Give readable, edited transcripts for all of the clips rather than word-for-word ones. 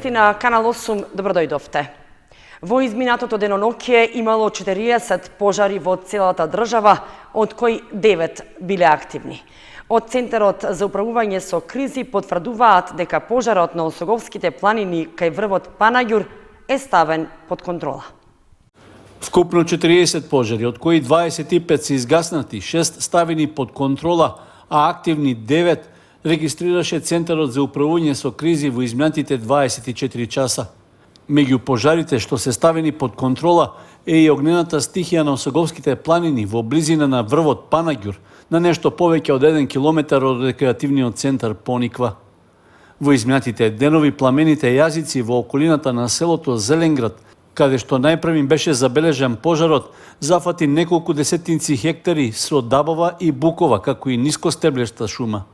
Вести на Канал 8, добродојдовте. Во изминатото деноноќе имало 40 пожари во целата држава, од кои 9 биле активни. Од Центарот за управување со кризи потврдуваат дека пожарот на Осоговските планини кај врвот Панаѓур е ставен под контрола. Вкупно 40 пожари, од кои 25 се изгаснати, 6 ставени под контрола, а активни 9, регистрираше Центарот за управување со кризи во изминатите 24 часа. Меѓу пожарите што се ставени под контрола е и огнената стихија на Осоговските планини во близина на врвот Панаѓур, на нешто повеќе од 1 километар од рекреативниот центар Пониква. Во изминатите денови пламените јазици во околината на селото Зеленград, каде што најпрв им беше забележан пожарот, зафати неколку десетинци хектари со дабова и букова, како и нискостеблешта шума.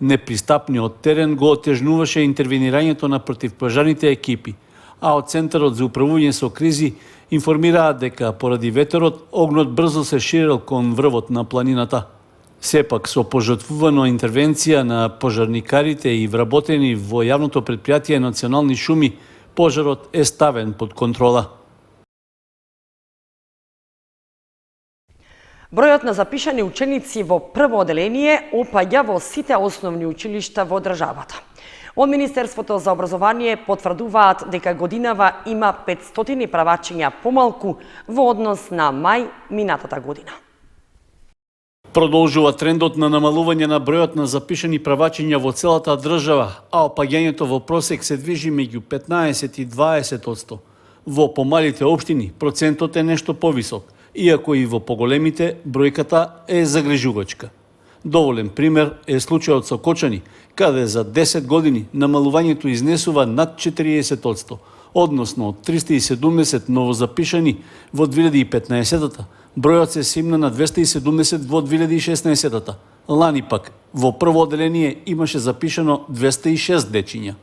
Непристапниот терен го отежнуваше интервенирањето на противпожарните екипи, а од Центарот за управување со кризи информираат дека поради ветерот огнот брзо се ширел кон врвот на планината. Сепак со пожртвувана интервенција на пожарникарите и вработени во јавното претпријатие Национални шуми, пожарот е ставен под контрола. Бројот на запишани ученици во прво оделение опаѓа во сите основни училишта во државата. Од Министерството за образование потврдуваат дека годинава има 500 правачиња помалку во однос на мај минатата година. Продолжува трендот на намалување на бројот на запишани правачиња во целата држава, а опаѓањето во просек се движи меѓу 15 и 20%. Во помалите општини процентот е нешто повисок, иако и во поголемите бројката е загрижувачка. Доволен пример е случајот со Кочани, каде за 10 години намалувањето изнесува над 40%, односно од 370 новозапишани во 2015-та, бројот се симна на 270 во 2016-та. Лани пак, во прво оделение имаше запишано 206 дечиња.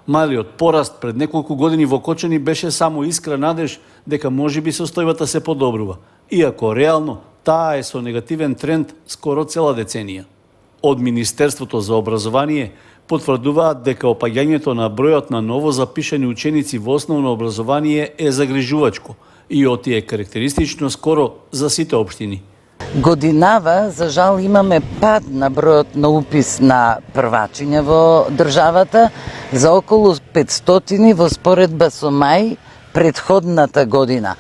Малиот пораст пред неколку години во Кочани беше само искра надеж дека можеби состојбата се подобрува, иако реално таа е со негативен тренд скоро цела деценија. Од Министерството за образование потврдуваат дека опаѓањето на бројот на ново запишани ученици во основно образование е загрижувачко и оти е карактеристично скоро за сите општини. Годинава, за жал, имаме пад на бројот на упис на првачиња во државата за околу 500 во споредба со мај претходната година.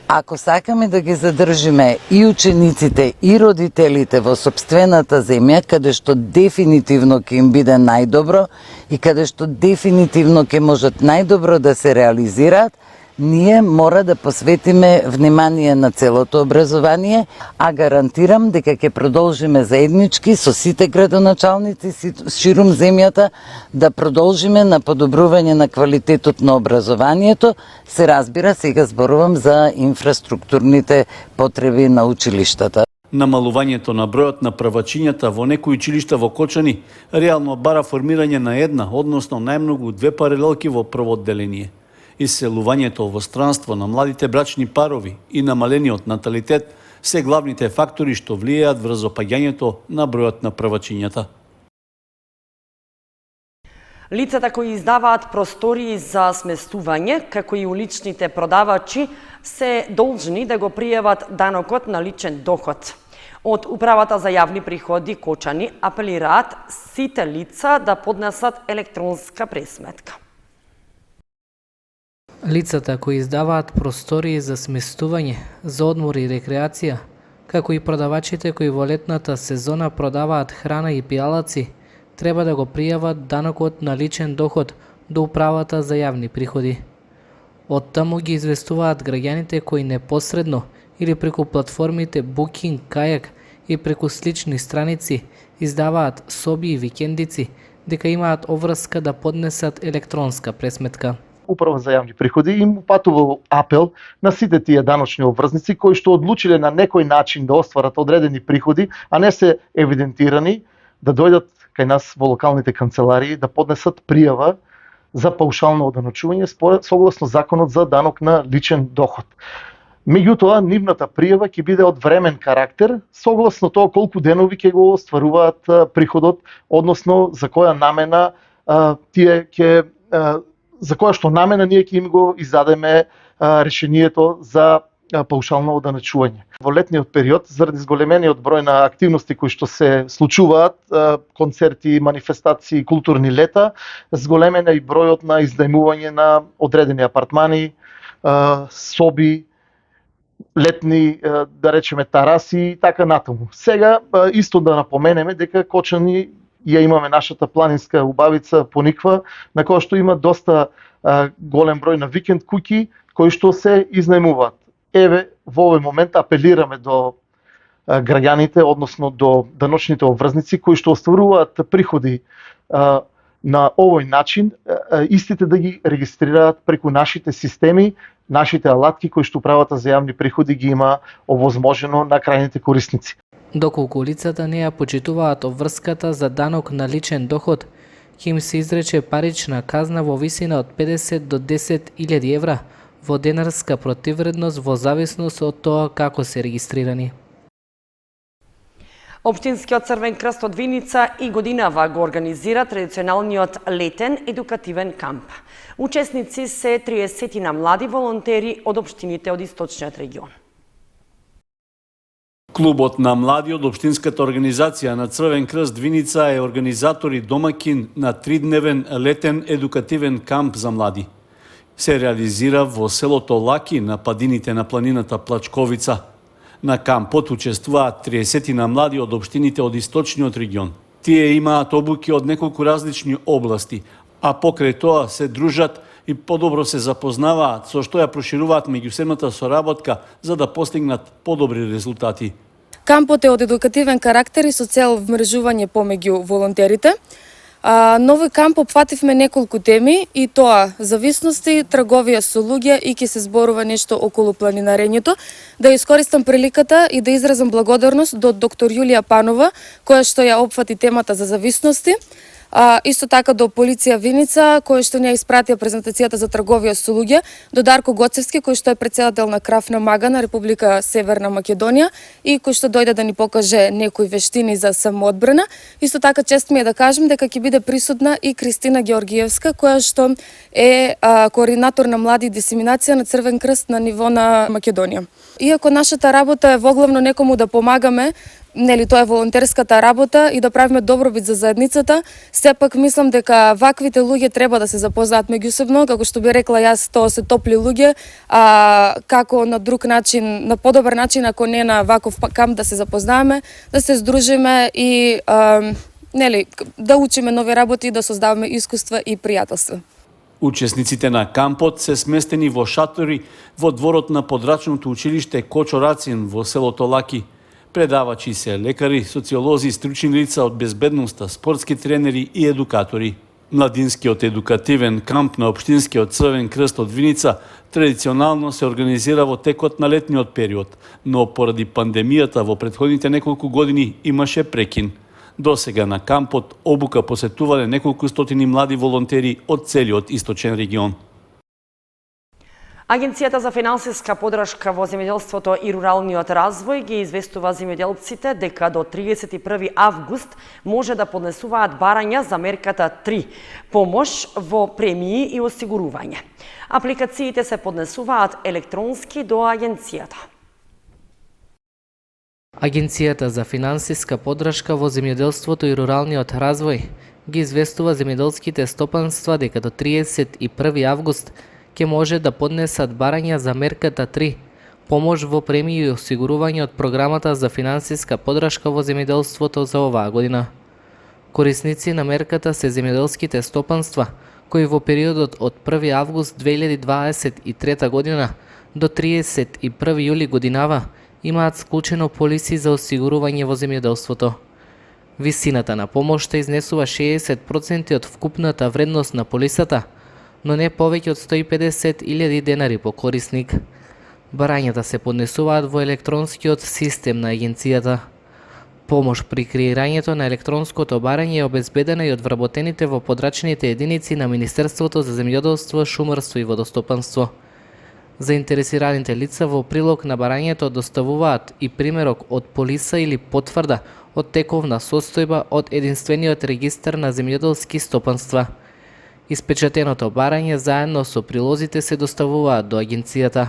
Ако сакаме да ги задржиме и учениците и родителите во сопствената земја, каде што дефинитивно ќе им биде најдобро и каде што дефинитивно ќе можат најдобро да се реализираат, ние мора да посветиме внимание на целото образование, а гарантирам дека ќе продолжиме заеднички со сите градоначалници ширум земјата да продолжиме на подобрување на квалитетот на образованието. Се разбира, сега зборувам за инфраструктурните потреби на училиштата. Намалувањето на бројот на правачињата во некои училишта во Кочани реално бара формирање на една, односно најмногу 2 паралелки во прво одделение. Иселувањето во странство на младите брачни парови и намалениот наталитет се главните фактори што влијаат врз опаѓањето на бројот на правачињата. Лицата кои издаваат простории за сместување, како и уличните продавачи, се должни да го пријават данокот на личен доход. Од Управата за јавни приходи Кочани апелираат сите лица да поднесат електронска пресметка. Лицата кои издаваат простории за сместување, за одмор и рекреација, како и продавачите кои во летната сезона продаваат храна и пијалаци, треба да го пријават данокот на личен доход до Управата за јавни приходи. Од таму ги известуваат граѓаните кои непосредно или преку платформите Booking, Kayak и преку слични страници издаваат соби и викендици дека имаат обврска да поднесат електронска пресметка. Управа за јавни приходи им упатува апел на сите тие даночни обврзници кои што одлучиле на некој начин да остварат одредени приходи, а не се евидентирани, да дојдат кај нас во локалните канцеларии да поднесат пријава за паушално оданочување согласно законот за данок на личен доход. Меѓутоа, нивната пријава ќе биде од времен карактер, согласно тоа колку денови ќе го остваруваат приходот, односно за која намена тие ќе за која што намена ние ќе им го издадеме решението за паушално оданачување. Во летниот период, заради зголемениот број на активности кои што се случуваат, концерти, манифестации, културни лета, зголемен е и бројот на изнајмување на одредени апартмани, соби, летни, да речеме, тараси и така натаму. Сега исто да напоменеме дека Кочани ја имаме нашата планинска убавица Пониква, на која што има доста голем број на викенд куќи кои што се изнајмуваат. Еве, во овој момент апелираме до граѓаните, односно до даночните обврзници кои што остваруваат приходи на овој начин, истите да ги регистрираат преку нашите системи, нашите алатки кои што Управата за јавни приходи ги има овозможено на крајните корисници. Доколку лицата не ја почитуваат обврската за данок на личен доход, ќе им се изрече парична казна во висина од 50 до 10.000 евра во денарска противвредност во зависност од тоа како се регистрирани. Општинскиот Црвен крст од Виница и годинава го организира традиционалниот летен едукативен камп. Учесници се 30 млади волонтери од општините од источниот регион. Клубот на млади од Општинската организација на Црвен крст Виница е организатор и домакин на 3-дневен летен едукативен камп за млади. Се реализира во селото Лаки на падините на планината Плачковица. На кампот учествуваат 30 млади од општините од источниот регион. Тие имаат обуки од неколку различни области, а покрај тоа се дружат и подобро се запознаваат, со што ја прошируваат меѓусебната соработка за да постигнат подобри резултати. Кампот е од едукативен карактер и со цел вмрежување помеѓу волонтерите. На овој камп опфативме неколку теми и тоа зависности, трговија со луѓе и ќе се зборува нешто околу планинарењето. Да искористам приликата и да изразам благодарност до доктор Јулија Панова, која што ја опфати темата за зависности. Исто така до Полиција Виница, кој што ни ја испратија презентацијата за трговија со луѓе, до Дарко Гоцевски, кој што е претседател на Крафна Мага на Република Северна Македонија и кој што дојде да ни покаже некои вештини за самоодбрана. Исто така чест ми е да кажем дека ќе биде присутна и Кристина Георгиевска, која што е координатор на млади дисеминација на Црвен крст на ниво на Македонија. Иако нашата работа е воглавно некому да помагаме, нели тоа е волонтерската работа и да правиме добробит за заедницата, сепак мислам дека ваквите луѓе треба да се запознаат меѓусебно, како што би рекла јас, тоа се топли луѓе, како на друг начин, на подобар начин, ако не на ваков камп да се запознаваме, да се здружиме и нели да учиме нови работи и да создаваме искуства и пријателства. Учесниците на кампот се сместени во шатори во дворот на подрачното училиште Кочо Рацин во селото Лаки. Предавачи се лекари, социолози, стручни лица од безбедноста, спортски тренери и едукатори. Младинскиот едукативен камп на Општинскиот Црвен крст од Виница традиционално се организира во текот на летниот период, но поради пандемијата во претходните неколку години имаше прекин. До сега на кампот обука посетувале неколку стотини млади волонтери од целиот источен регион. Агенцијата за финансиска подршка во земјоделството и руралниот развој ги известува земјоделците дека до 31 август може да поднесуваат барања за мерката 3 – помош во премии и осигурување. Апликациите се поднесуваат електронски до агенцијата. Агенцијата за финансиска подршка во земјоделството и руралниот развој ги известува земјоделските стопанства дека до 31 август ќе може да поднесат барања за мерката 3 – помош во премии и осигурување од програмата за финансиска подршка во земјоделството за оваа година. Корисници на мерката се земјоделските стопанства кои во периодот од 1 август 2023 година до 31 јули годинава имаат склучено полиси за осигурување во земјоделството. Висината на помошта изнесува 60% од вкупната вредност на полисата, но не повеќе од 150.000 денари по корисник. Барањата се поднесуваат во електронскиот систем на агенцијата. Помош при креирањето на електронското барање е обезбедена и од вработените во подрачните единици на Министерството за земјоделство, шумарство и водостопанство. Заинтересираните лица во прилог на барањето доставуваат и примерок од полиса или потврда од тековна состојба од единствениот регистар на земјоделски стопанства. Испечатеното барање заедно со прилозите се доставуваат до агенцијата.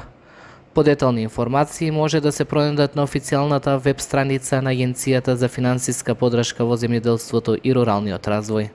Подетални информации може да се пронајдат на официјалната веб страница на Агенцијата за финансиска подршка во земјоделството и руралниот развој.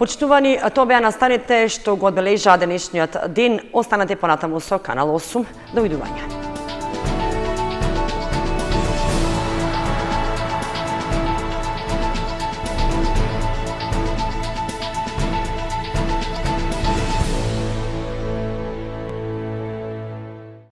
Почитувани, тоа беа настаните што го одбележаа денешниот ден. Останете понатаму со Канал 8. Довидување.